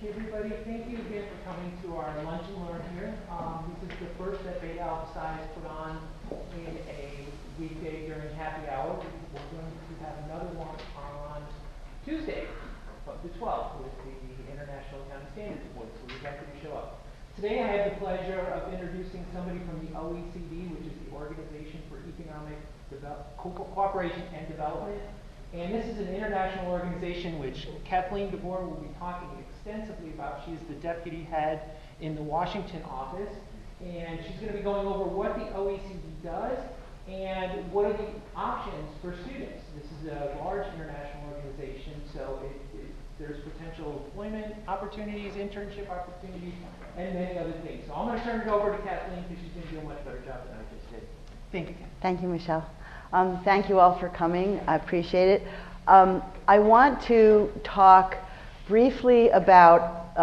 Hey everybody, thank you again for coming to our Lunch and Learn here. This is the first that Beta Alpha is put on in a weekday during happy hour. We're going to have another one on Tuesday, the 12th, with the International Accounting Standards Board, so we're happy to show up. Today I have the pleasure of introducing somebody from the OECD, which is the Organization for Economic Cooperation and Development. And this is an international organization which Kathleen DeBoer will be talking extensively about. She's the deputy head in the Washington office, and she's going to be going over what the OECD does and what are the options for students. This is a large international organization, so there's potential employment opportunities, internship opportunities, and many other things. So I'm going to turn it over to Kathleen because she's going to do a much better job than I just did. Thank you, Kathleen. Thank you, Michelle. Thank you all for coming. I appreciate it. I want to talk briefly about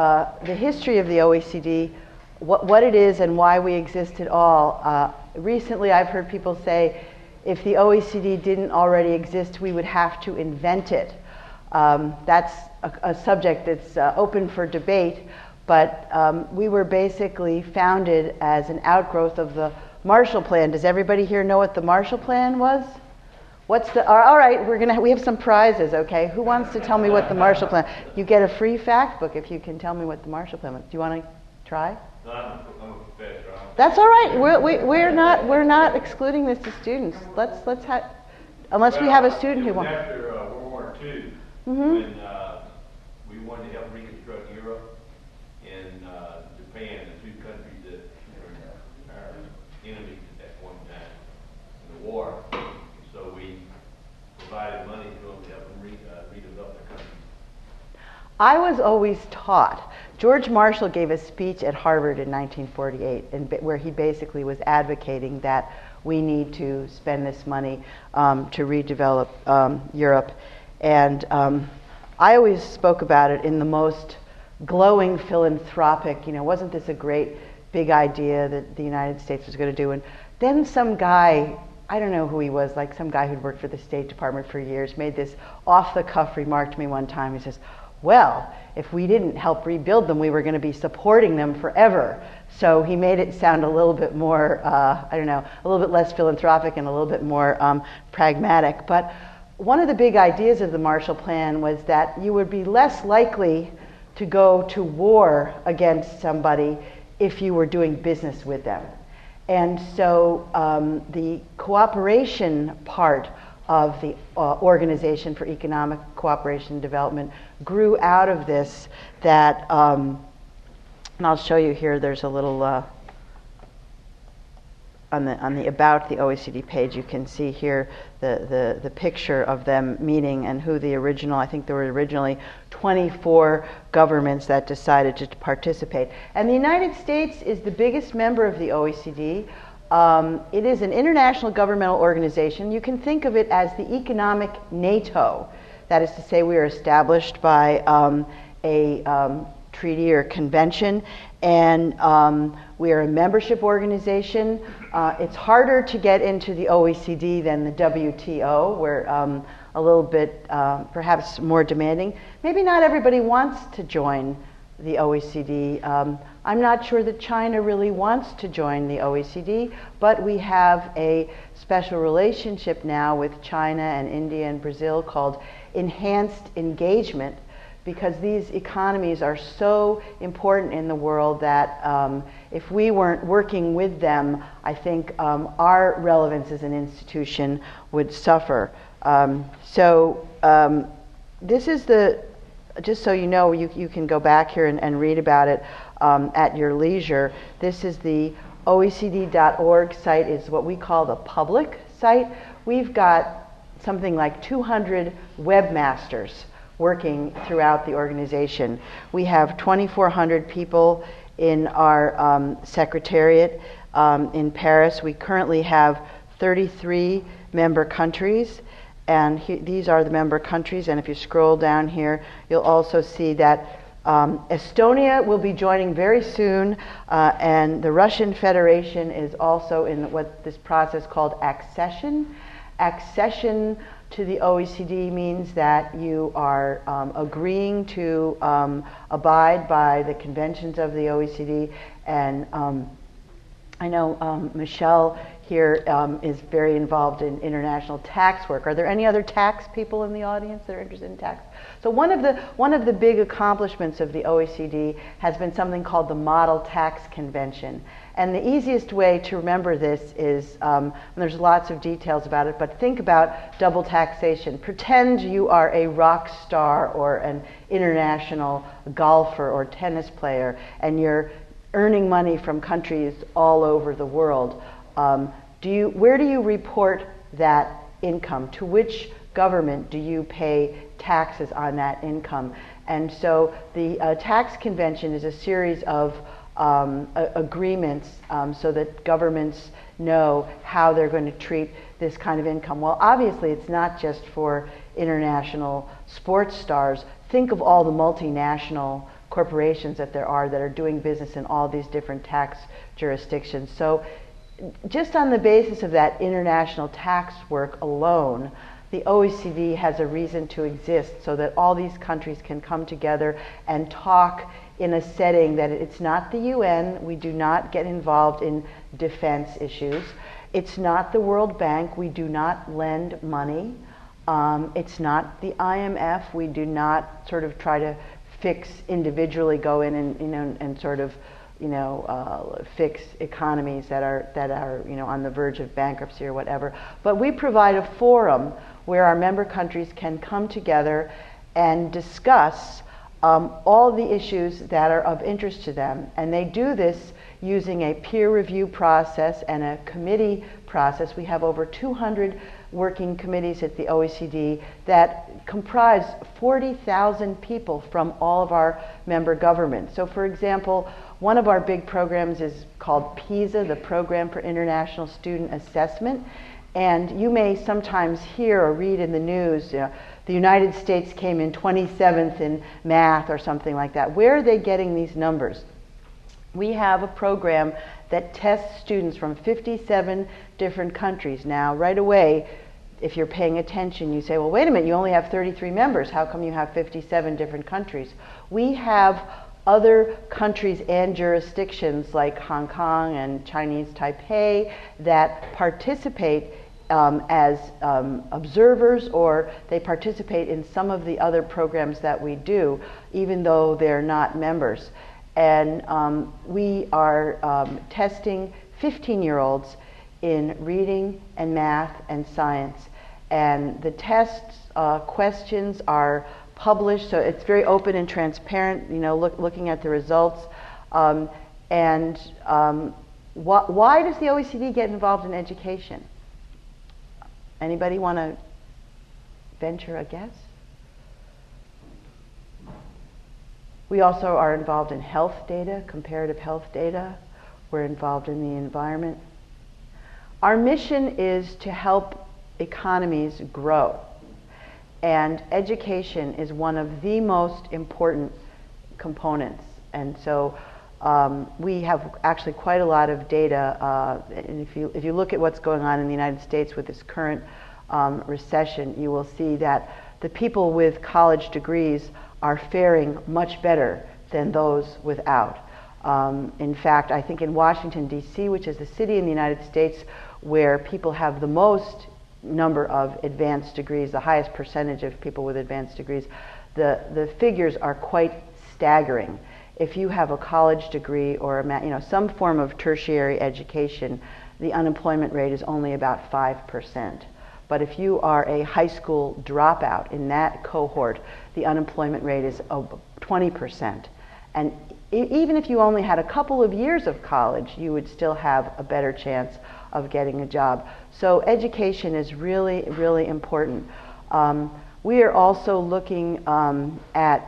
the history of the OECD, what it is and why we exist at all. Recently I've heard people say if the OECD didn't already exist, we would have to invent it. That's a subject that's open for debate, but we were basically founded as an outgrowth of the Marshall Plan. Does everybody here know what the Marshall Plan was? All right, we have some prizes, okay? Who wants to tell me what the Marshall Plan? You get a free fact book if you can tell me what the Marshall Plan was. Do you want to try? No, I'm a professor. That's all right. We're not excluding this to students. Let's have, unless we have a student who wants. After World War II, Mm-hmm. when we wanted to help reconstruct Europe and Japan, the two countries that were our enemies at that point in time in the war. So we provided money to them to help them redevelop the country. I was always taught. George Marshall gave a speech at Harvard in 1948 where he basically was advocating that we need to spend this money to redevelop Europe. And I always spoke about it in the most glowing philanthropic, wasn't this a great big idea that the United States was going to do? And then some guy, I don't know who he was, like some guy who'd worked for the State Department for years, made this off-the-cuff remark to me one time. He says, well, if we didn't help rebuild them, we were going to be supporting them forever. So he made it sound a little bit more, a little bit less philanthropic and a little bit more pragmatic. But one of the big ideas of the Marshall Plan was that you would be less likely to go to war against somebody if you were doing business with them. And so the cooperation part of the Organization for Economic Cooperation and Development grew out of this that, and I'll show you here, there's a little, on the About the OECD page, you can see here the picture of them meeting and who the original, I think there were originally 24 governments that decided to participate. And the United States is the biggest member of the OECD. It is an international governmental organization. You can think of it as the economic NATO. That is to say, we are established by a treaty or convention, and we are a membership organization. It's harder to get into the OECD than the WTO. We're a little bit perhaps more demanding. Maybe not everybody wants to join the OECD. I'm not sure that China really wants to join the OECD, but we have a special relationship now with China and India and Brazil called enhanced engagement, because these economies are so important in the world that if we weren't working with them, I think our relevance as an institution would suffer. This is just so you know, you can go back here and read about it at your leisure. This is the OECD.org site, is what we call the public site. We've got something like 200 webmasters working throughout the organization. We have 2,400 people in our secretariat in Paris. We currently have 33 member countries, and these are the member countries. And if you scroll down here, you'll also see that Estonia will be joining very soon, and the Russian Federation is also in what this process called accession. Accession to the OECD means that you are agreeing to abide by the conventions of the OECD. And I know Michelle here is very involved in international tax work. Are there any other tax people in the audience that are interested in tax? So one of the big accomplishments of the OECD has been something called the Model Tax Convention. And the easiest way to remember this is, and there's lots of details about it, but think about double taxation. Pretend you are a rock star or an international golfer or tennis player, and you're earning money from countries all over the world. Where do you report that income? To which government do you pay taxes on that income? And so the tax convention is a series of agreements so that governments know how they're going to treat this kind of income. Well, obviously, it's not just for international sports stars. Think of all the multinational corporations that there are that are doing business in all these different tax jurisdictions. So just on the basis of that international tax work alone, the OECD has a reason to exist so that all these countries can come together and talk in a setting that it's not the UN. We do not get involved in defense issues. It's not the World Bank. We do not lend money. It's not the IMF. We do not sort of try to individually go in and sort of fix economies that are on the verge of bankruptcy or whatever. But we provide a forum where our member countries can come together and discuss all the issues that are of interest to them. And they do this using a peer review process and a committee process. We have over 200 working committees at the OECD that comprise 40,000 people from all of our member governments. So for example, one of our big programs is called PISA, the Program for International Student Assessment. And you may sometimes hear or read in the news, the United States came in 27th in math or something like that. Where are they getting these numbers? We have a program that tests students from 57 different countries. Now, right away, if you're paying attention, you say, well, wait a minute, you only have 33 members. How come you have 57 different countries? We have other countries and jurisdictions like Hong Kong and Chinese Taipei that participate as observers, or they participate in some of the other programs that we do, even though they're not members. And we are testing 15-year-olds in reading and math and science. And the tests questions are published, so it's very open and transparent, looking at the results. Why does the OECD get involved in education? Anybody want to venture a guess? We also are involved in health data, comparative health data. We're involved in the environment. Our mission is to help economies grow. And education is one of the most important components. And so we have actually quite a lot of data. And if you look at what's going on in the United States with this current recession, you will see that the people with college degrees are faring much better than those without. In fact, I think in Washington, D.C., which is the city in the United States where people have the most number of advanced degrees, the highest percentage of people with advanced degrees, the figures are quite staggering. If you have a college degree or some form of tertiary education, the unemployment rate is only about 5%. But if you are a high school dropout in that cohort, the unemployment rate is 20%. And even if you only had a couple of years of college, you would still have a better chance of getting a job. So education is really, really important. We are also looking at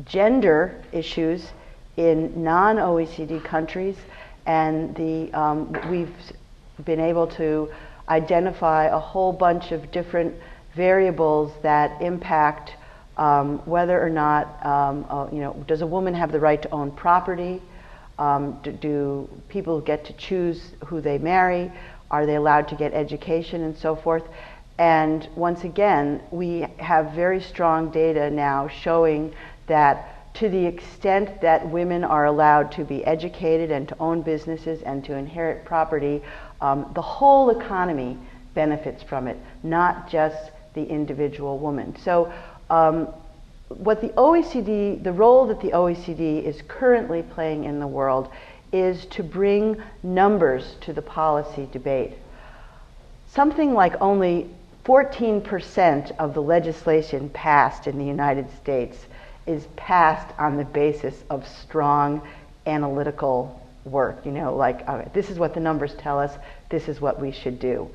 gender issues in non-OECD countries, and we've been able to identify a whole bunch of different variables that impact whether or not, does a woman have the right to own property? Do people get to choose who they marry? Are they allowed to get education and so forth? And once again, we have very strong data now showing that to the extent that women are allowed to be educated and to own businesses and to inherit property, the whole economy benefits from it, not just the individual woman. So what the OECD, the role that the OECD is currently playing in the world is to bring numbers to the policy debate. Something like only 14% of the legislation passed in the United States is passed on the basis of strong analytical work. You know, like, okay, this is what the numbers tell us, this is what we should do.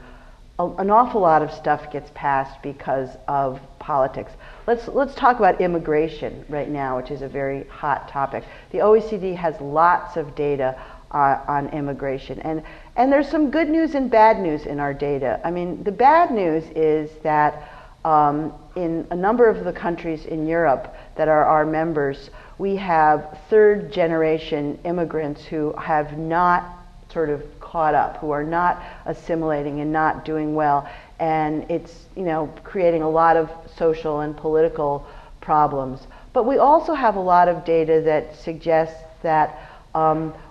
An awful lot of stuff gets passed because of politics. Let's talk about immigration right now, which is a very hot topic. The OECD has lots of data on immigration, and there's some good news and bad news in our data. I mean, the bad news is that in a number of the countries in Europe that are our members, we have third generation immigrants who have not sort of caught up, who are not assimilating and not doing well, and it's, you know, creating a lot of social and political problems. But we also have a lot of data that suggests that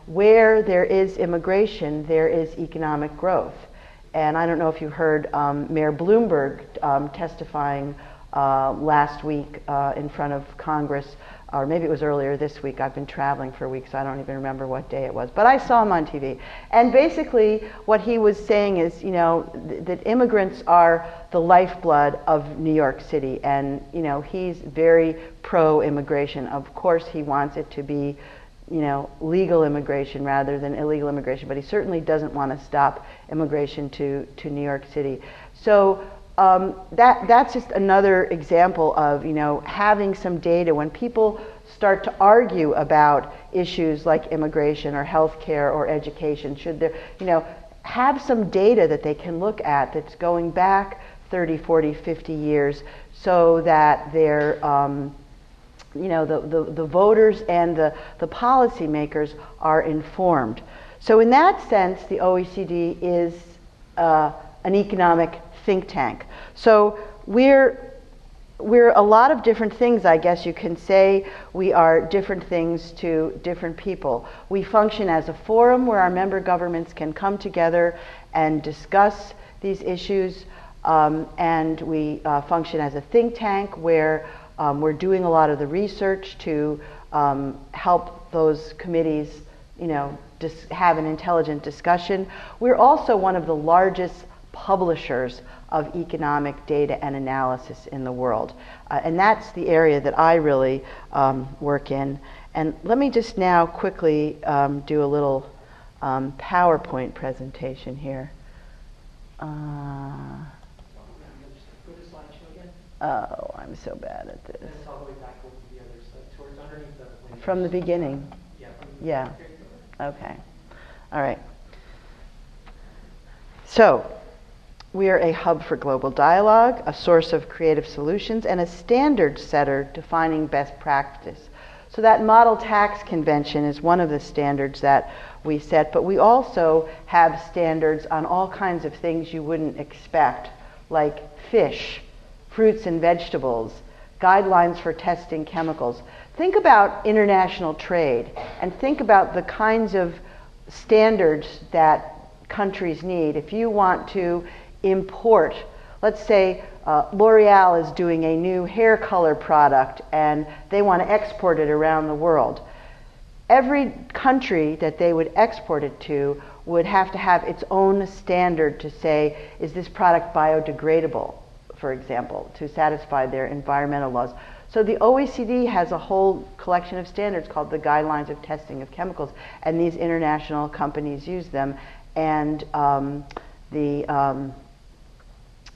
where there is immigration, there is economic growth. And I don't know if you heard Mayor Bloomberg testifying last week in front of Congress, or maybe it was earlier this week. I've been traveling for a week, so I don't even remember what day it was. But I saw him on TV. And basically what he was saying is, you know, that immigrants are the lifeblood of New York City. And, you know, he's very pro-immigration. Of course, he wants it to be, you know, legal immigration rather than illegal immigration. But he certainly doesn't want to stop immigration to New York City. So that's just another example of, you know, having some data. When people start to argue about issues like immigration or healthcare or education, should there, you know, have some data that they can look at that's going back 30, 40, 50 years, so that they're, you know, the voters and the policymakers are informed. So in that sense, the OECD is an economic think tank. So we're a lot of different things, I guess you can say. We are different things to different people. We function as a forum where our member governments can come together and discuss these issues, and we function as a think tank where we're doing a lot of the research to help those committees, you know, have an intelligent discussion. We're also one of the largest publishers of economic data and analysis in the world. And that's the area that I really work in. And let me just now quickly do a little PowerPoint presentation here. Oh, I'm so bad at this. And it's all the way back over the other side, towards underneath the windows. From the beginning? Yeah. Yeah. Okay. All right. So, we are a hub for global dialogue, a source of creative solutions, and a standard setter defining best practice. So that model tax convention is one of the standards that we set, but we also have standards on all kinds of things you wouldn't expect, like fish, fruits and vegetables, guidelines for testing chemicals. Think about international trade, and think about the kinds of standards that countries need. If you want to import, let's say L'Oreal is doing a new hair color product and they want to export it around the world. Every country that they would export it to would have to have its own standard to say, is this product biodegradable, for example, to satisfy their environmental laws. So the OECD has a whole collection of standards called the Guidelines of Testing of Chemicals, and these international companies use them, and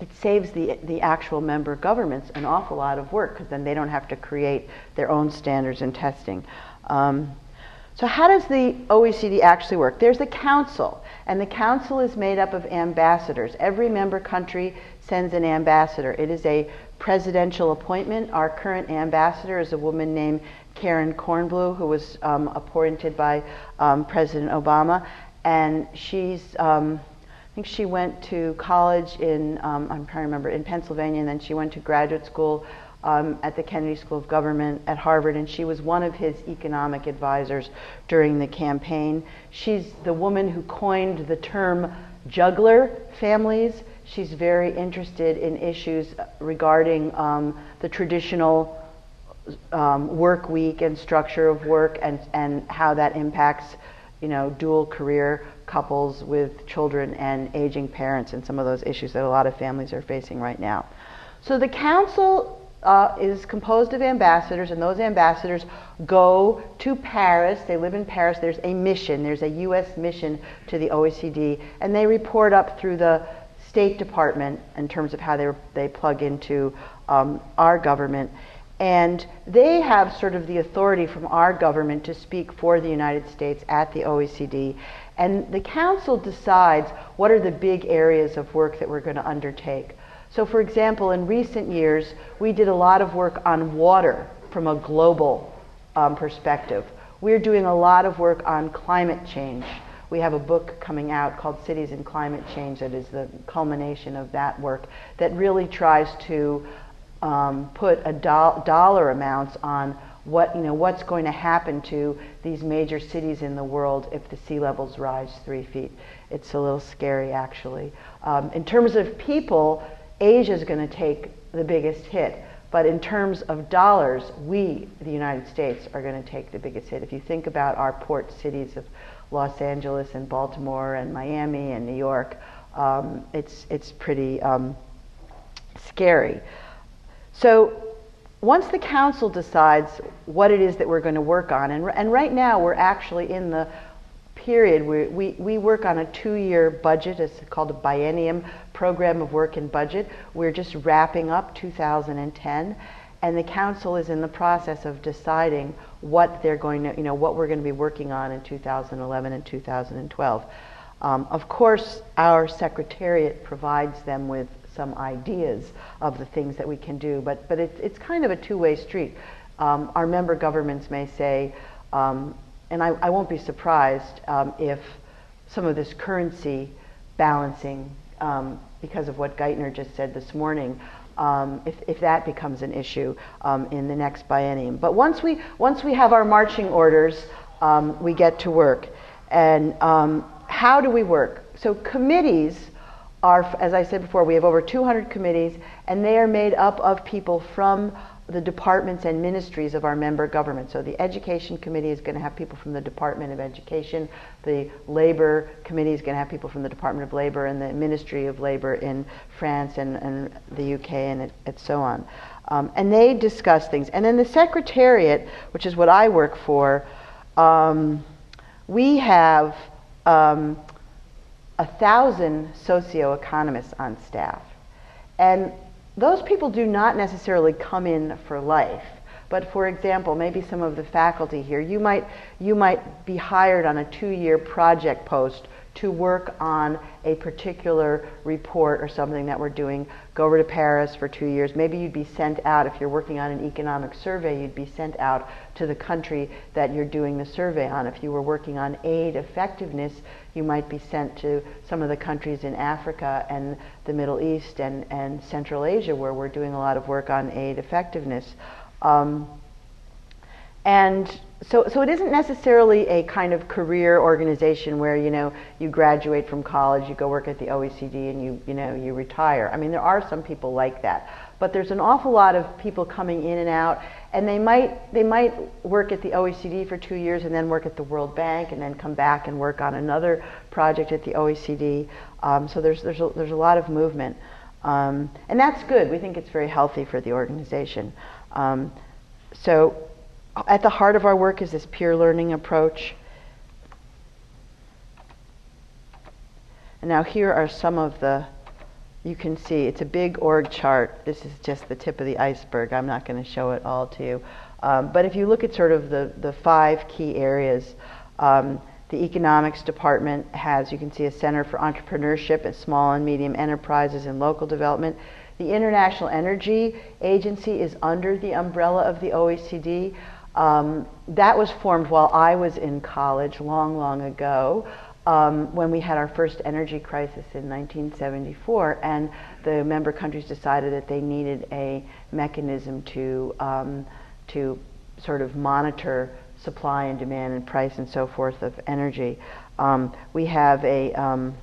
it saves the actual member governments an awful lot of work, because then they don't have to create their own standards and testing. So how does the OECD actually work? There's a council, and the council is made up of ambassadors. Every member country sends an ambassador. It is a presidential appointment. Our current ambassador is a woman named Karen Kornblue, who was appointed by President Obama, and she's think she went to college in, I'm trying to remember, in Pennsylvania, and then she went to graduate school at the Kennedy School of Government at Harvard, and she was one of his economic advisors during the campaign. She's the woman who coined the term juggler families. She's very interested in issues regarding the traditional work week and structure of work, and how that impacts, you know, dual career couples with children and aging parents, and some of those issues that a lot of families are facing right now. So the council is composed of ambassadors, and those ambassadors go to Paris. They live in Paris. There's a mission. There's a U.S. mission to the OECD, and they report up through the State Department in terms of how they plug into our government. And they have sort of the authority from our government to speak for the United States at the OECD. And the council decides what are the big areas of work that we're going to undertake. So for example, in recent years, we did a lot of work on water from a global perspective. We're doing a lot of work on climate change. We have a book coming out called Cities and Climate Change that is the culmination of that work, that really tries to put a dollar amounts on what's going to happen to these major cities in the world if the sea levels rise 3 feet. It's a little scary, actually. In terms of people, Asia is going to take the biggest hit. But in terms of dollars, we, the United States, are going to take the biggest hit. If you think about our port cities of Los Angeles and Baltimore and Miami and New York, it's pretty scary. So once the council decides what it is that we're going to work on, and right now we're actually in the period where we work on a 2-year budget. It's called a biennium, program of work and budget. We're just wrapping up 2010, and the council is in the process of deciding what they're going to, what we're going to be working on in 2011 and 2012. Of course, our secretariat provides them with some ideas of the things that we can do, but it's kind of a two-way street. Our member governments may say, and I won't be surprised if some of this currency balancing, because of what Geithner just said this morning, if that becomes an issue in the next biennium. But once we have our marching orders, we get to work. And how do we work? So committees are, as I said before, we have over 200 committees, and they are made up of people from the departments and ministries of our member government. So the Education Committee is going to have people from the Department of Education. The Labor Committee is going to have people from the Department of Labor and the Ministry of Labor in France and the UK and so on. And they discuss things. And then the Secretariat, which is what I work for, we have 1,000 socioeconomists on staff. And those people do not necessarily come in for life. But for example, maybe some of the faculty here, you might be hired on a 2-year project post to work on a particular report or something that we're doing. Go over to Paris for 2 years. Maybe you'd be sent out, if you're working on an economic survey, you'd be sent out to the country that you're doing the survey on. If you were working on aid effectiveness, you might be sent to some of the countries in Africa and the Middle East and Central Asia, where we're doing a lot of work on aid effectiveness. And so it isn't necessarily a kind of career organization where, you graduate from college, you go work at the OECD, and you retire. I mean, there are some people like that, but there's an awful lot of people coming in and out, and they might work at the OECD for 2 years and then work at the World Bank and then come back and work on another project at the OECD. So there's a lot of movement, and that's good. We think it's very healthy for the organization. So at the heart of our work is this peer learning approach. And now here are some of you can see, it's a big org chart. This is just the tip of the iceberg. I'm not going to show it all to you. But if you look at sort of the 5 key areas, the economics department has, you can see, a center for entrepreneurship at small and medium enterprises and local development. The International Energy Agency is under the umbrella of the OECD. That was formed while I was in college long, long ago. when we had our first energy crisis in 1974, and the member countries decided that they needed a mechanism to sort of monitor supply and demand and price and so forth of energy. We have a let me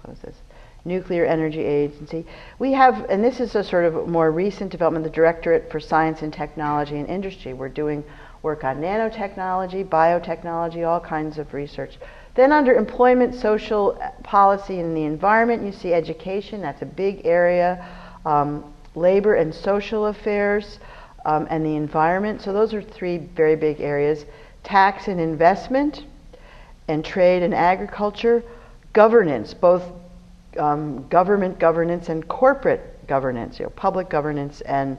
close this. Nuclear Energy Agency. We have, and this is a sort of more recent development, the Directorate for Science and Technology and Industry. We're doing work on nanotechnology, biotechnology, all kinds of research. Then under employment, social policy, and the environment, you see education. That's a big area. Labor and social affairs, and the environment. So those are three very big areas. Tax and investment, and trade and agriculture. Governance, both government governance and corporate governance, public governance and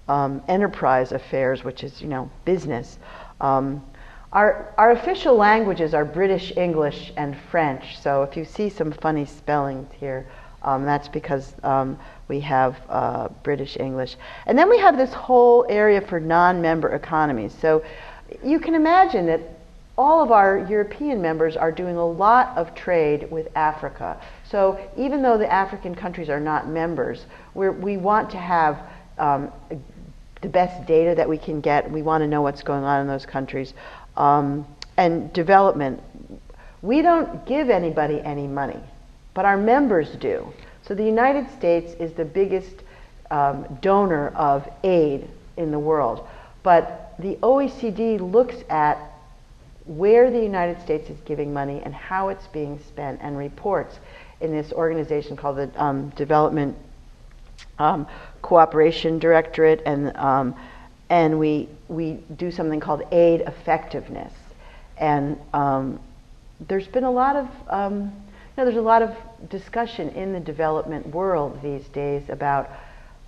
enterprise affairs, which is, business. Our official languages are British English and French, so if you see some funny spellings here, that's because we have British English. And then we have this whole area for non-member economies. So you can imagine that all of our European members are doing a lot of trade with Africa. So even though the African countries are not members, we want to have the best data that we can get. We want to know what's going on in those countries. And development. We don't give anybody any money, but our members do. So the United States is the biggest donor of aid in the world. But the OECD looks at where the United States is giving money and how it's being spent, and reports in this organization called the Development Cooperation Directorate, and we do something called aid effectiveness. And there's been a lot of there's a lot of discussion in the development world these days about,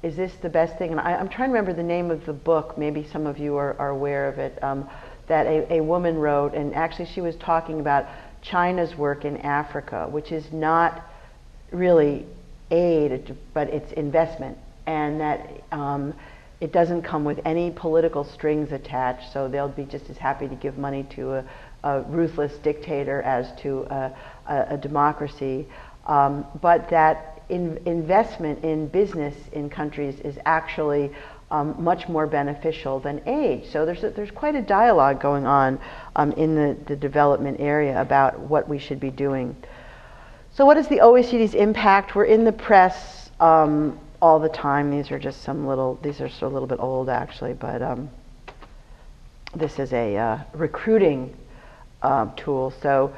is this the best thing? And I'm trying to remember the name of the book. Maybe some of you are aware of it. That a woman wrote, and actually she was talking about China's work in Africa, which is not really aid, but it's investment, and that it doesn't come with any political strings attached, so they'll be just as happy to give money to a ruthless dictator as to a democracy, but that investment in business in countries is actually much more beneficial than aid. So there's quite a dialogue going on in the development area about what we should be doing. So what is the OECD's impact? We're in the press all the time. These are just these are a little bit old actually, but this is a recruiting tool. So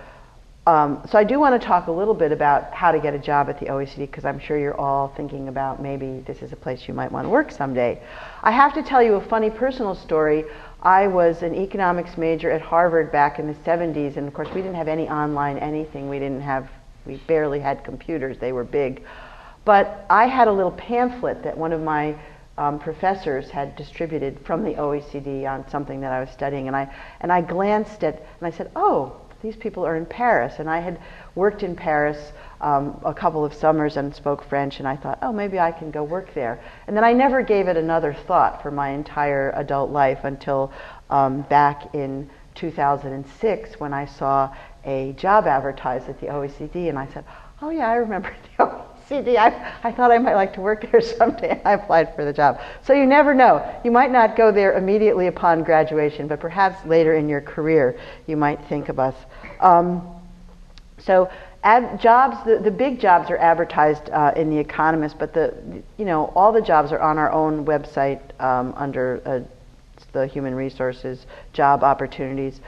I do want to talk a little bit about how to get a job at the OECD, because I'm sure you're all thinking about maybe this is a place you might want to work someday. I have to tell you a funny personal story. I was an economics major at Harvard back in the 70s, and of course we didn't have any online anything. We barely had computers. They were big. But I had a little pamphlet that one of my professors had distributed from the OECD on something that I was studying, and I glanced at, and I said, oh, these people are in Paris. And I had worked in Paris a couple of summers and spoke French, and I thought, oh, maybe I can go work there. And then I never gave it another thought for my entire adult life until back in 2006 when I saw a job advertised at the OECD, and I said, oh yeah, I remember the OECD. I thought I might like to work there someday, and I applied for the job. So you never know. You might not go there immediately upon graduation, but perhaps later in your career you might think of us. So jobs, the big jobs are advertised in The Economist, but all the jobs are on our own website under the Human Resources job opportunities.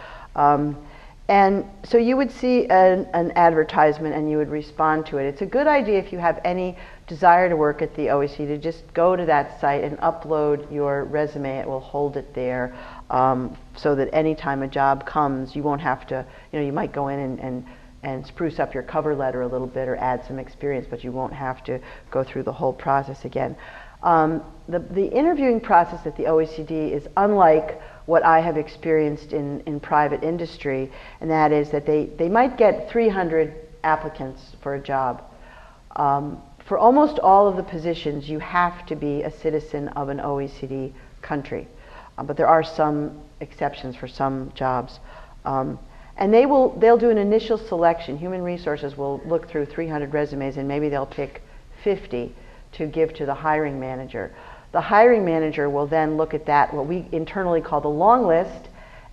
And so you would see an advertisement and you would respond to it. It's a good idea if you have any desire to work at the OECD to just go to that site and upload your resume. It will hold it there so that anytime a job comes, you won't have to, you might go in and spruce up your cover letter a little bit or add some experience, but you won't have to go through the whole process again. The interviewing process at the OECD is unlike what I have experienced in private industry, and that is that they might get 300 applicants for a job. For almost all of the positions, you have to be a citizen of an OECD country, but there are some exceptions for some jobs. And they'll do an initial selection. Human Resources will look through 300 resumes, and maybe they'll pick 50 to give to the hiring manager. The hiring manager will then look at that, what we internally call the long list,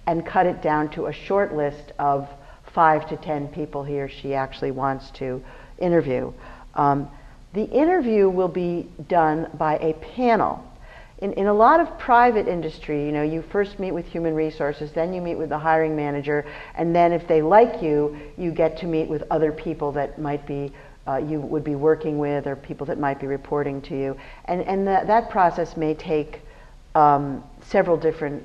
and cut it down to a short list of 5 to 10 people he or she actually wants to interview. The interview will be done by a panel. In a lot of private industry, you first meet with Human Resources, then you meet with the hiring manager, and then if they like you, you get to meet with other people that might be you would be working with, or people that might be reporting to you. And that process may take several different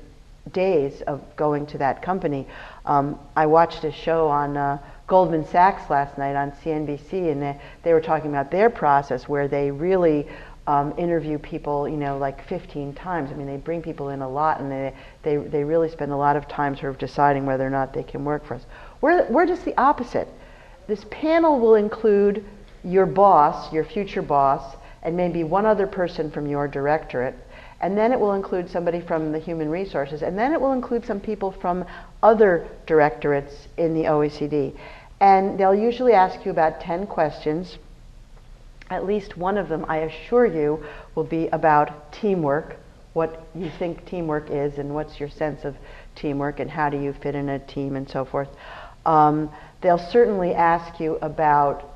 days of going to that company. I watched a show on Goldman Sachs last night on CNBC, and they were talking about their process where they really interview people, like 15 times. I mean, they bring people in a lot, and they really spend a lot of time sort of deciding whether or not they can work for us. We're just the opposite. This panel will include your boss, your future boss, and maybe one other person from your directorate, and then it will include somebody from the Human Resources, and then it will include some people from other directorates in the OECD. And they'll usually ask you about 10 questions. At least one of them, I assure you, will be about teamwork, what you think teamwork is, and what's your sense of teamwork, and how do you fit in a team, and so forth. They'll certainly ask you about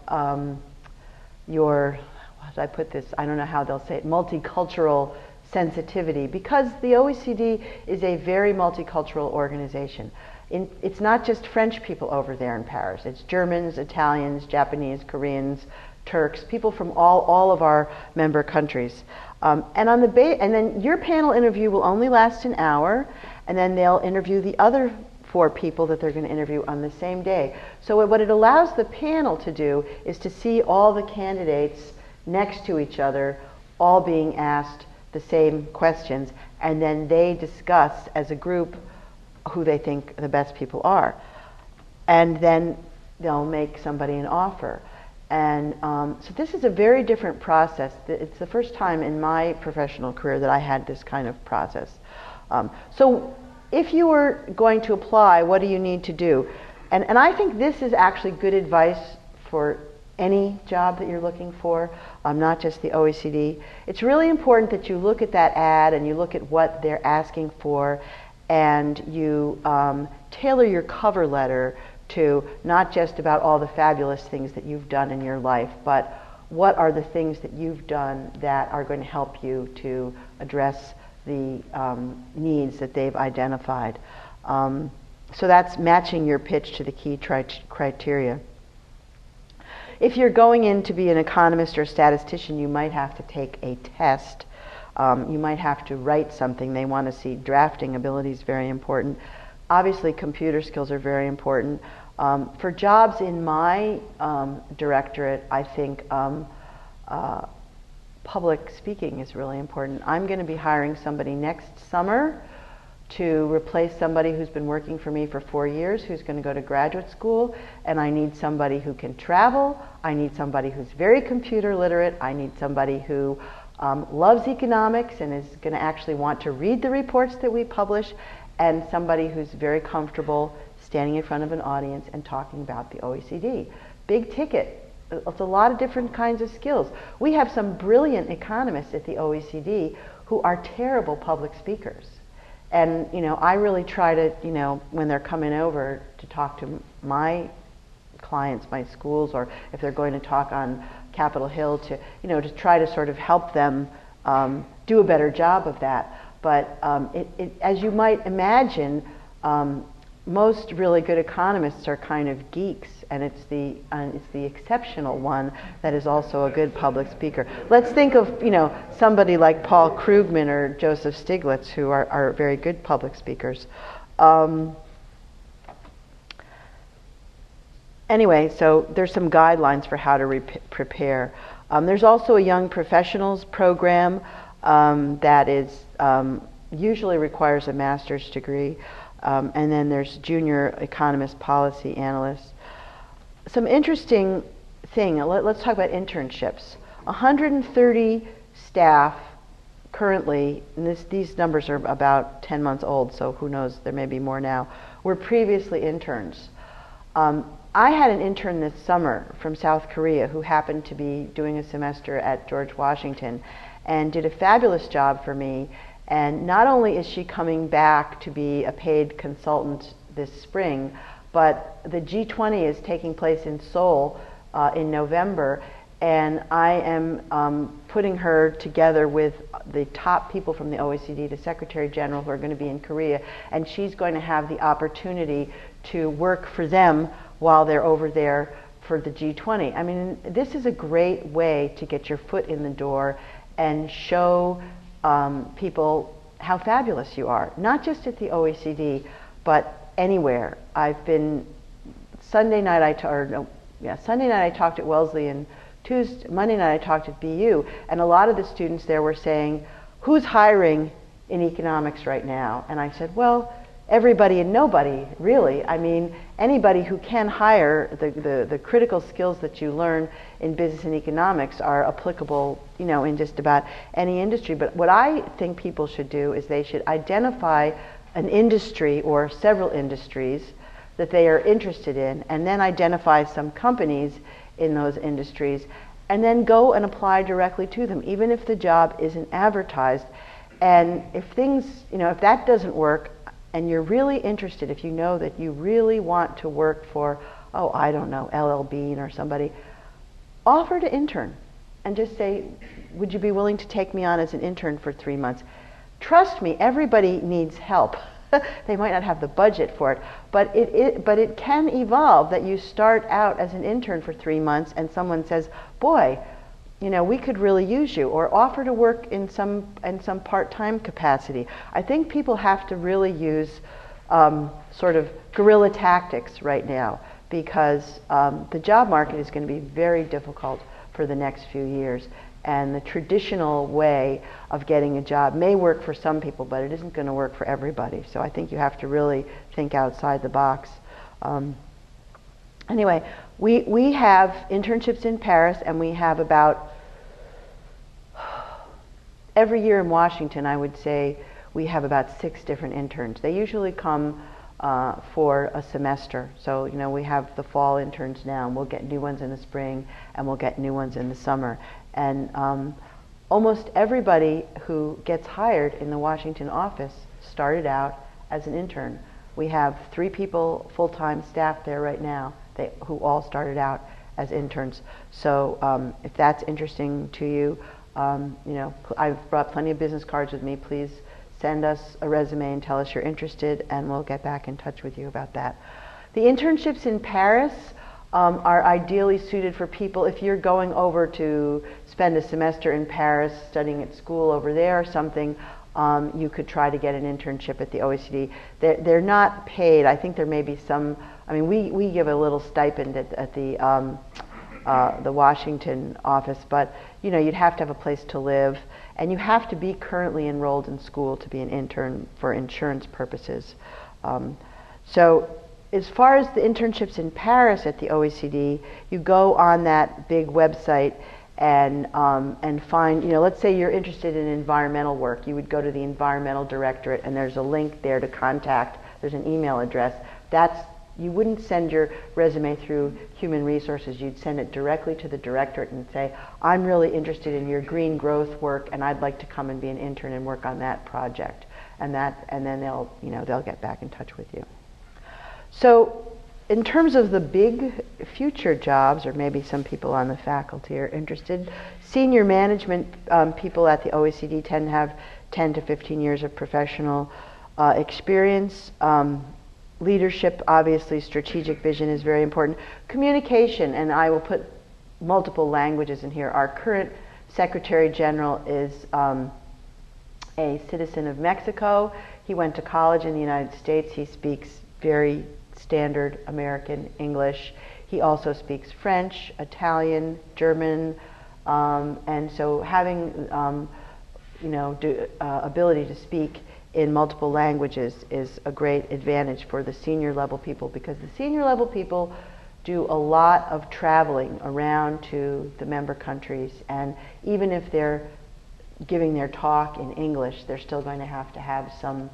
your, how did I put this? I don't know how they'll say it, multicultural sensitivity, because the OECD is a very multicultural organization. It's not just French people over there in Paris. It's Germans, Italians, Japanese, Koreans, Turks, people from all of our member countries. And then your panel interview will only last an hour, and then they'll interview the other 4 people that they're going to interview on the same day. So what it allows the panel to do is to see all the candidates next to each other, all being asked the same questions, and then they discuss as a group who they think the best people are. And then they'll make somebody an offer. And so this is a very different process. It's the first time in my professional career that I had this kind of process. So if you were going to apply, what do you need to do? And I think this is actually good advice for any job that you're looking for, not just the OECD. It's really important that you look at that ad and you look at what they're asking for, and you tailor your cover letter to not just about all the fabulous things that you've done in your life, but what are the things that you've done that are going to help you to address the needs that they've identified. So that's matching your pitch to the key criteria. If you're going in to be an economist or a statistician, you might have to take a test. You might have to write something. They want to see drafting ability is very important. Obviously, computer skills are very important. For jobs in my directorate, I think public speaking is really important. I'm going to be hiring somebody next summer to replace somebody who's been working for me for 4 years, who's going to go to graduate school, and I need somebody who can travel. I need somebody who's very computer literate. I need somebody who loves economics and is going to actually want to read the reports that we publish, and somebody who's very comfortable standing in front of an audience and talking about the OECD. Big ticket. It's a lot of different kinds of skills. We have some brilliant economists at the OECD who are terrible public speakers. And, I really try to, when they're coming over to talk to my clients, my schools, or if they're going to talk on Capitol Hill, to try to sort of help them do a better job of that. But as you might imagine, most really good economists are kind of geeks, and it's the exceptional one that is also a good public speaker. Let's think of somebody like Paul Krugman or Joseph Stiglitz, who are very good public speakers. Anyway, so there's some guidelines for how to prepare. There's also a young professionals program that is usually requires a master's degree. And then there's junior economist policy analysts. Some interesting thing, let's talk about internships. 130 staff currently, and these numbers are about 10 months old, so who knows, there may be more now, were previously interns. I had an intern this summer from South Korea who happened to be doing a semester at George Washington and did a fabulous job for me. And not only is she coming back to be a paid consultant this spring, but the G20 is taking place in Seoul in November, and I am putting her together with the top people from the OECD, the Secretary General, who are going to be in Korea, and she's going to have the opportunity to work for them while they're over there for the G20. I mean, this is a great way to get your foot in the door and show people how fabulous you are, not just at the OECD, but anywhere. I've been Sunday night I talked at Wellesley, and Monday night I talked at BU, and a lot of the students there were saying, "Who's hiring in economics right now?" And I said, "Well, everybody and nobody, really. I mean, anybody who can hire. The critical skills that you learn in business and economics are applicable, you know, in just about any industry. But what I think people should do is they should identify an industry or several industries that they are interested in, and then identify some companies in those industries, and then go and apply directly to them, even if the job isn't advertised. And if things, you know, if that doesn't work, and you're really interested, if you know that you really want to work for, oh, I don't know, LL Bean or somebody, offer to intern and just say, would you be willing to take me on as an intern for 3 months? Trust me, everybody needs help. They might not have the budget for it, but it can evolve that you start out as an intern for 3 months and someone says, boy, you know, we could really use you, or offer to work in some part-time capacity. I think people have to really use sort of guerrilla tactics right now, because the job market is going to be very difficult for the next few years. And the traditional way of getting a job may work for some people, but it isn't going to work for everybody. So I think you have to really think outside the box. Anyway, we have internships in Paris, and we have about, every year in Washington, I would say we have about 6 different interns. They usually come for a semester. So, you know, we have the fall interns now, and we'll get new ones in the spring, and we'll get new ones in the summer. And almost everybody who gets hired in the Washington office started out as an intern. We have 3 people, full-time staff there right now, who all started out as interns. So if that's interesting to you, you know, I've brought plenty of business cards with me. Please send us a resume and tell us you're interested, and we'll get back in touch with you about that. The internships in Paris are ideally suited for people if you're going over to spend a semester in Paris studying at school over there or something. You could try to get an internship at the OECD. They're not paid. I think there may be some. I mean, we give a little stipend at the Washington office, but you know, you'd have to have a place to live, and you have to be currently enrolled in school to be an intern for insurance purposes. So as far as the internships in Paris at the OECD, you go on that big website and find, you know, let's say you're interested in environmental work. You would go to the environmental directorate, and there's a link there to contact. There's an email address. You wouldn't send your resume through human resources. You'd send it directly to the directorate and say, I'm really interested in your green growth work, and I'd like to come and be an intern and work on that project. And then they'll get back in touch with you. So in terms of the big future jobs, or maybe some people on the faculty are interested, senior management people at the OECD tend to have 10 to 15 years of professional experience. Leadership, obviously, strategic vision is very important. Communication, and I will put multiple languages in here. Our current Secretary General is a citizen of Mexico. He went to college in the United States. He speaks very standard American English. He also speaks French, Italian, German, and so having ability to speak in multiple languages is a great advantage for the senior level people, because the senior level people do a lot of traveling around to the member countries, and even if they're giving their talk in English, they're still going to have some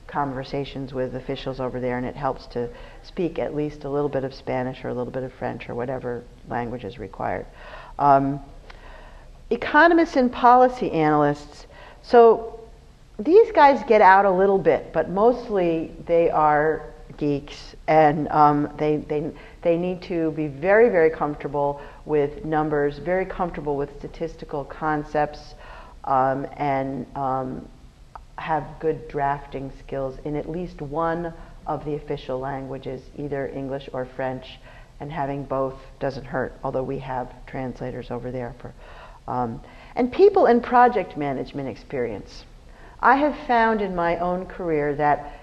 conversations with officials over there, and it helps to speak at least a little bit of Spanish or a little bit of French or whatever language is required. Economists and policy analysts. So these guys get out a little bit, but mostly they are geeks, and they need to be very, very comfortable with numbers, very comfortable with statistical concepts, and have good drafting skills in at least one of the official languages, either English or French, and having both doesn't hurt, although we have translators over there for. And people and project management experience. I have found in my own career that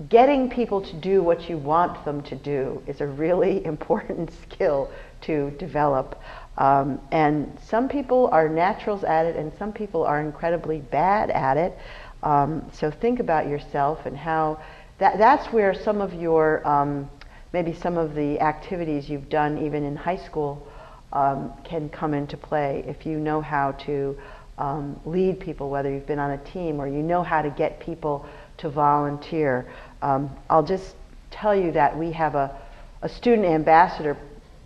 getting people to do what you want them to do is a really important skill to develop. And some people are naturals at it, and some people are incredibly bad at it. So think about yourself and how that's where some of your maybe some of the activities you've done even in high school can come into play. If you know how to lead people, whether you've been on a team or you know how to get people to volunteer. I'll just tell you that we have a student ambassador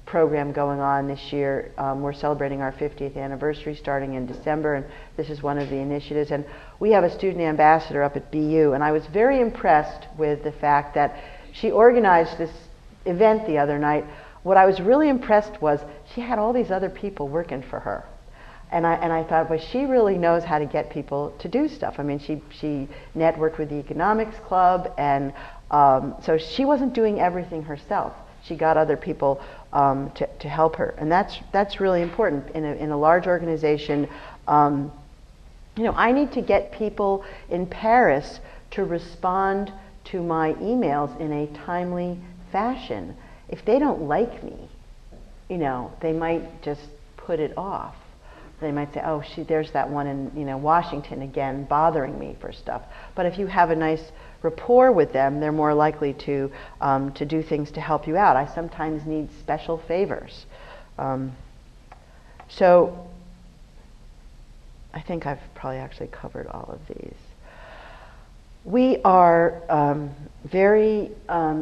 program going on this year. We're celebrating our 50th anniversary starting in December, and this is one of the initiatives. And we have a student ambassador up at BU, and I was very impressed with the fact that she organized this event the other night. What I was really impressed was she had all these other people working for her. And I thought, well, she really knows how to get people to do stuff. I mean, she networked with the economics club, and so she wasn't doing everything herself. She got other people to help her, and that's really important in a large organization. I need to get people in Paris to respond to my emails in a timely fashion. If they don't like me, they might just put it off. They might say, oh, there's that one in Washington again bothering me for stuff. But if you have a nice rapport with them, they're more likely to do things to help you out. I sometimes need special favors. So I think I've probably actually covered all of these. We are very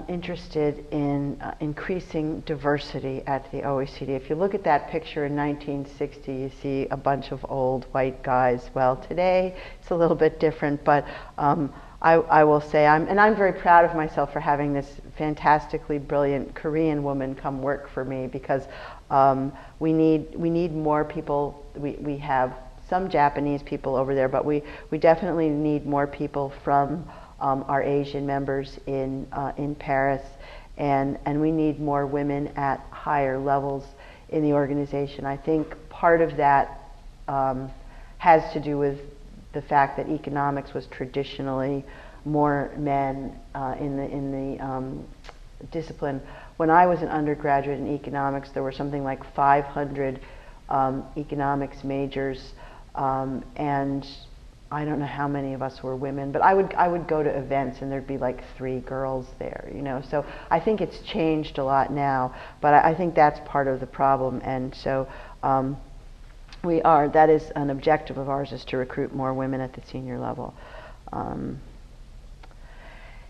interested in increasing diversity at the OECD. If you look at that picture in 1960, you see a bunch of old white guys. Well, today it's a little bit different, but I will say I'm very proud of myself for having this fantastically brilliant Korean woman come work for me, because we need more people. We have some Japanese people over there, but we definitely need more people from our Asian members in Paris, and we need more women at higher levels in the organization. I think part of that has to do with the fact that economics was traditionally more men in the discipline. When I was an undergraduate in economics, there were something like 500 economics majors. And I don't know how many of us were women, but I would go to events and there'd be like 3 girls there, So I think it's changed a lot now, but I think that's part of the problem. And so that is an objective of ours, is to recruit more women at the senior level.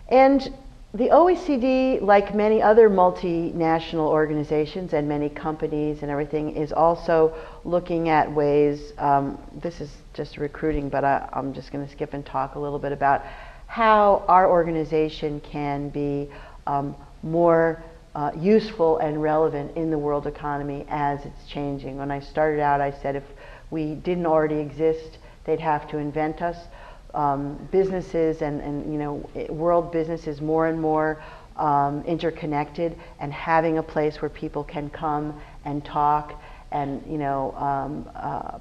And the OECD, like many other multinational organizations and many companies and everything, is also looking at ways, this is just recruiting, but I'm just going to skip and talk a little bit about how our organization can be more useful and relevant in the world economy as it's changing. When I started out, I said if we didn't already exist, they'd have to invent us. Businesses and world business is more and more interconnected, and having a place where people can come and talk and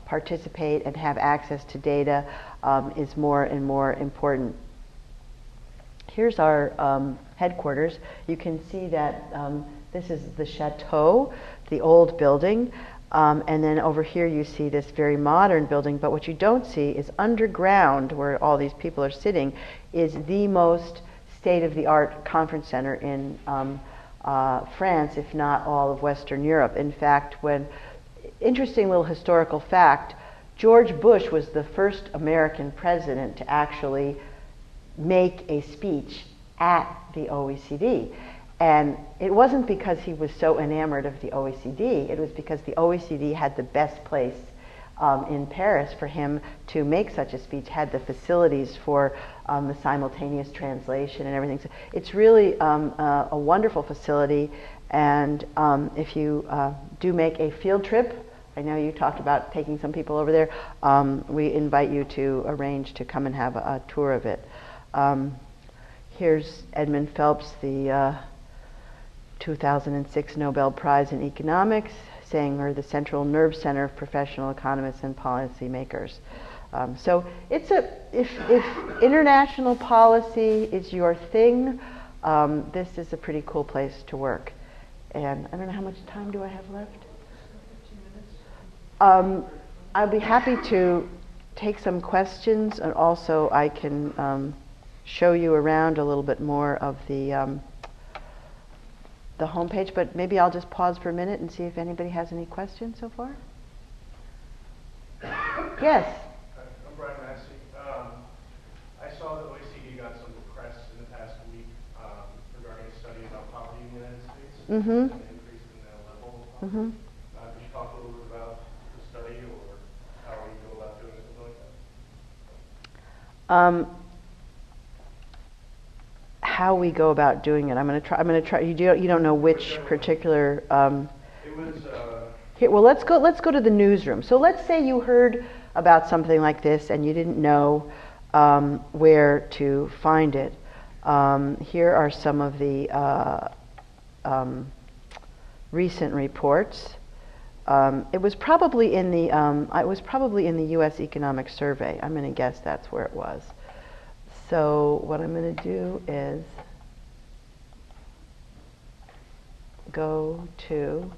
participate and have access to data is more and more important. Here's our headquarters. You can see that this is the chateau, the old building. And then over here you see this very modern building, but what you don't see is underground, where all these people are sitting, is the most state-of-the-art conference center in France, if not all of Western Europe. In fact, interesting little historical fact, George Bush was the first American president to actually make a speech at the OECD. And it wasn't because he was so enamored of the OECD, it was because the OECD had the best place in Paris for him to make such a speech, had the facilities for the simultaneous translation and everything. So it's really a wonderful facility, and if you do make a field trip, I know you talked about taking some people over there, we invite you to arrange to come and have a tour of it. Here's Edmund Phelps, the 2006 Nobel Prize in Economics, saying we're the central nerve center of professional economists and policymakers. So it's if international policy is your thing, this is a pretty cool place to work. And I don't know how much time do I have left? 15 minutes. I'd be happy to take some questions, and also I can show you around a little bit more of the homepage, but maybe I'll just pause for a minute and see if anybody has any questions so far. Yes? I'm Brian Massey. I saw that OECD got some press in the past week regarding a study about poverty in the United States and an increase in the level of poverty. Could you talk a little bit about the study or how you go about doing something like that? How we go about doing it. I'm going to try. You don't know which particular. It was. Here, well, let's go to the newsroom. So let's say you heard about something like this and you didn't know where to find it. Here are some of the recent reports. It was probably in the U.S. Economic Survey. I'm going to guess that's where it was. So what I'm going to do is go to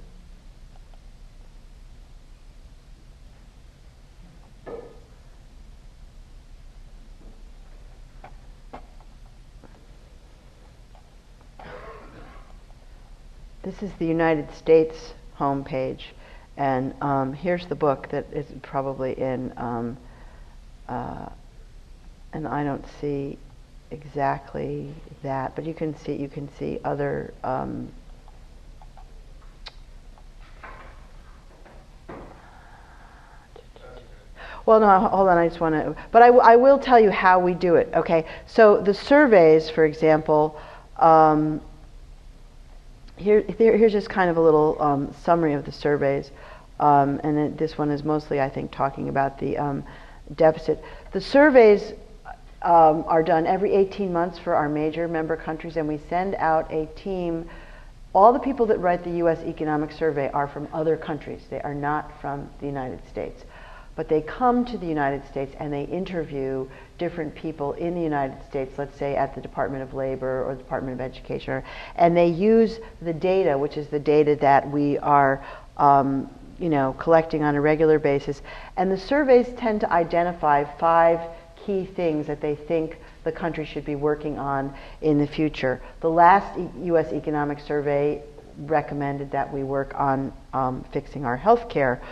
this is the United States homepage, and here's the book that is probably in and I don't see exactly that, but you can see other well, no, hold on, I just want to, but I will tell you how we do it, okay? So the surveys, for example, here's just kind of a little summary of the surveys, and this one is mostly, I think, talking about the deficit. The surveys are done every 18 months for our major member countries, and we send out a team. All the people that write the U.S. Economic Survey are from other countries. They are not from the United States. But they come to the United States and they interview different people in the United States, let's say at the Department of Labor or the Department of Education, and they use the data, which is the data that we are collecting on a regular basis. And the surveys tend to identify 5 key things that they think the country should be working on in the future. The last U.S. Economic Survey recommended that we work on fixing our health care.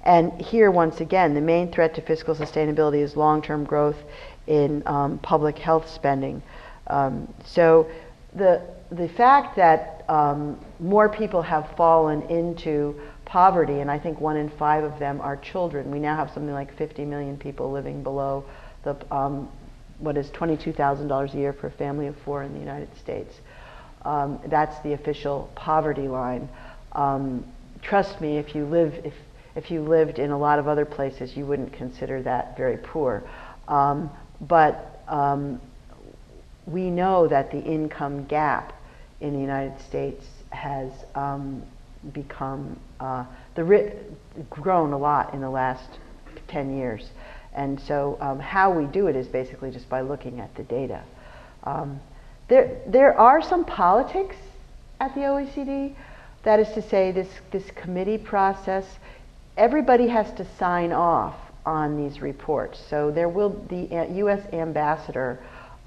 And here, once again, the main threat to fiscal sustainability is long-term growth in public health spending. So the fact that more people have fallen into poverty, and I think 1 in 5 of them are children. We now have something like 50 million people living below the what is $22,000 a year for a family of 4 in the United States. That's the official poverty line. Trust me, if you lived in a lot of other places, you wouldn't consider that very poor. But we know that the income gap in the United States has become grown a lot in the last 10 years. And so how we do it is basically just by looking at the data. There are some politics at the OECD. That is to say, this committee process, everybody has to sign off on these reports. So there will, the U.S. ambassador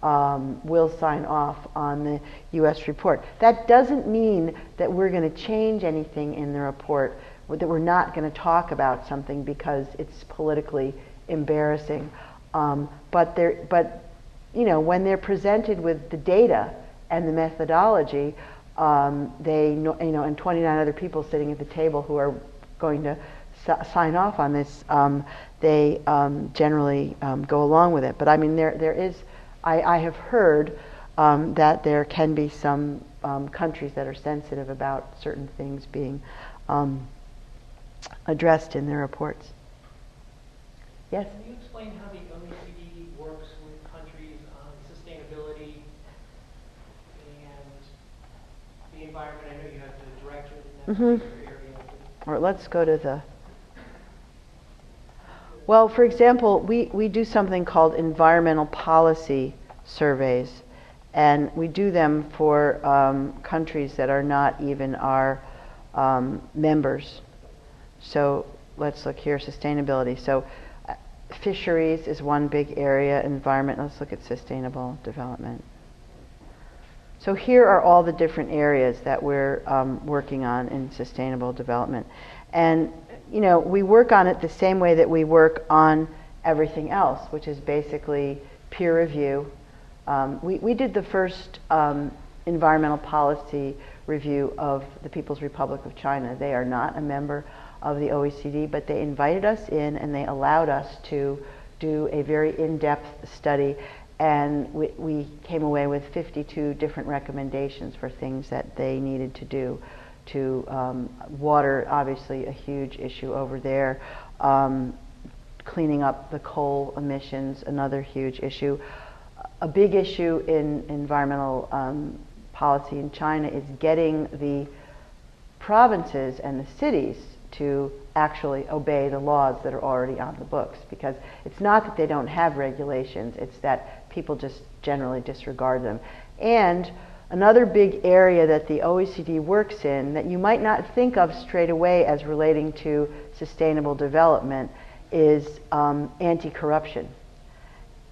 will sign off on the U.S. report. That doesn't mean that we're going to change anything in the report, that we're not going to talk about something because it's politically embarrassing. But when they're presented with the data and the methodology, they know, and 29 other people sitting at the table who are going to sign off on this, they generally go along with it. But I mean, there is, I have heard that there can be some countries that are sensitive about certain things being addressed in their reports. Yes? Can you explain how the OECD works with countries on sustainability and the environment? I know you have the director in that particular area. Or let's go to the... Well, for example, we do something called environmental policy surveys, and we do them for countries that are not even our members. So let's look here, sustainability. So fisheries is one big area, environment, let's look at sustainable development. So here are all the different areas that we're working on in sustainable development. And, we work on it the same way that we work on everything else, which is basically peer review. We did the first environmental policy review of the People's Republic of China. They are not a member of the OECD, but they invited us in and they allowed us to do a very in-depth study, and we came away with 52 different recommendations for things that they needed to do to water, obviously a huge issue over there, cleaning up the coal emissions, another huge issue. A big issue in environmental policy in China is getting the provinces and the cities to actually obey the laws that are already on the books, because it's not that they don't have regulations, it's that people just generally disregard them. And another big area that the OECD works in that you might not think of straight away as relating to sustainable development is anti-corruption.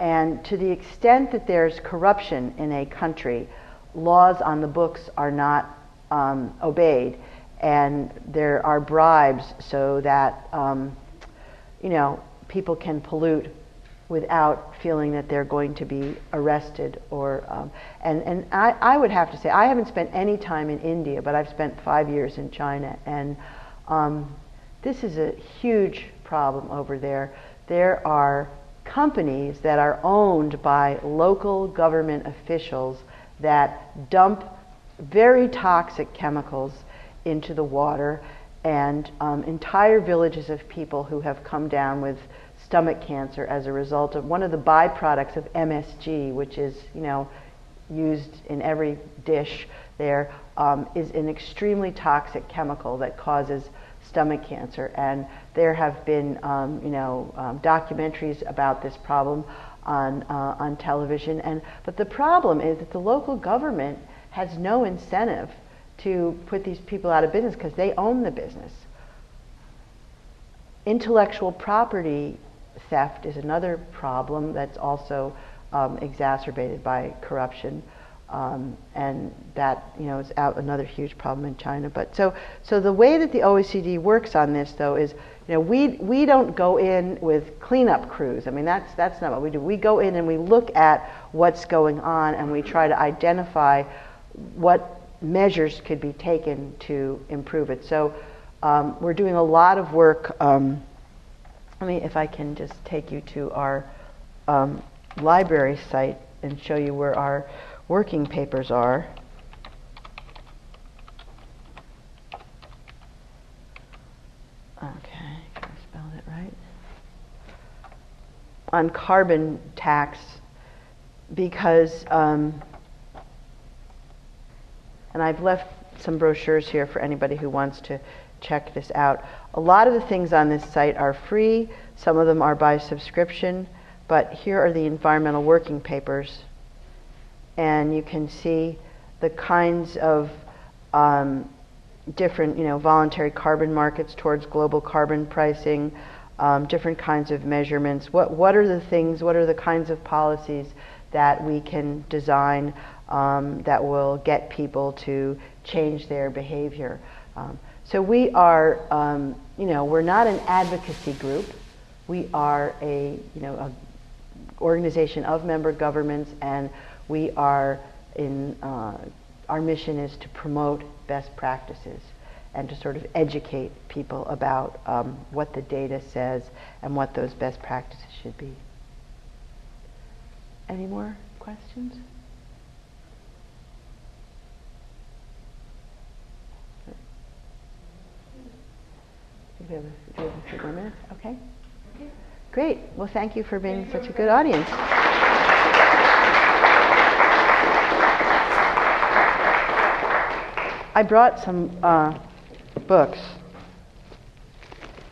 And to the extent that there's corruption in a country, laws on the books are not obeyed, and there are bribes so that people can pollute without feeling that they're going to be arrested. Or and I would have to say, I haven't spent any time in India, but I've spent 5 years in China, and this is a huge problem over there. There are companies that are owned by local government officials that dump very toxic chemicals into the water, and entire villages of people who have come down with stomach cancer as a result of one of the byproducts of MSG, which is used in every dish there, is an extremely toxic chemical that causes stomach cancer. And there have been documentaries about this problem on television. But the problem is that the local government has no incentive to put these people out of business because they own the business. Intellectual property theft is another problem that's also exacerbated by corruption, and that is another huge problem in China. But so the way that the OECD works on this, though, is we don't go in with cleanup crews. I mean, that's not what we do. We go in and we look at what's going on, and we try to identify what measures could be taken to improve it. So we're doing a lot of work. If I can just take you to our library site and show you where our working papers are. Okay, I spelled it right. On carbon tax, because and I've left some brochures here for anybody who wants to check this out. A lot of the things on this site are free. Some of them are by subscription. But here are the environmental working papers. And you can see the kinds of different, voluntary carbon markets towards global carbon pricing, different kinds of measurements. What are the things, what are the kinds of policies that we can design that will get people to change their behavior. So we are, we're not an advocacy group. We are a organization of member governments, and we are in, our mission is to promote best practices and to sort of educate people about what the data says and what those best practices should be. Any more questions? Do we have a few more minutes? Okay. Great. Well, thank you for being such a good audience. I brought some books.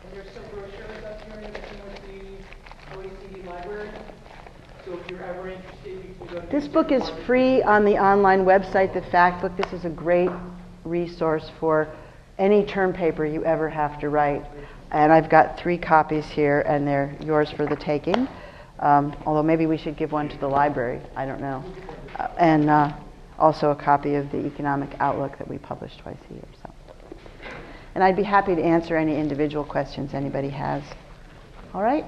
And there's some brochures up here in the OECD library. So if you're ever interested, you can go to This book is free on the online website, the Fact Book. This is a great resource for any term paper you ever have to write. And I've got 3 copies here, and they're yours for the taking. Although maybe we should give one to the library. I don't know. And also a copy of the Economic Outlook that we publish twice a year. So. And I'd be happy to answer any individual questions anybody has. All right?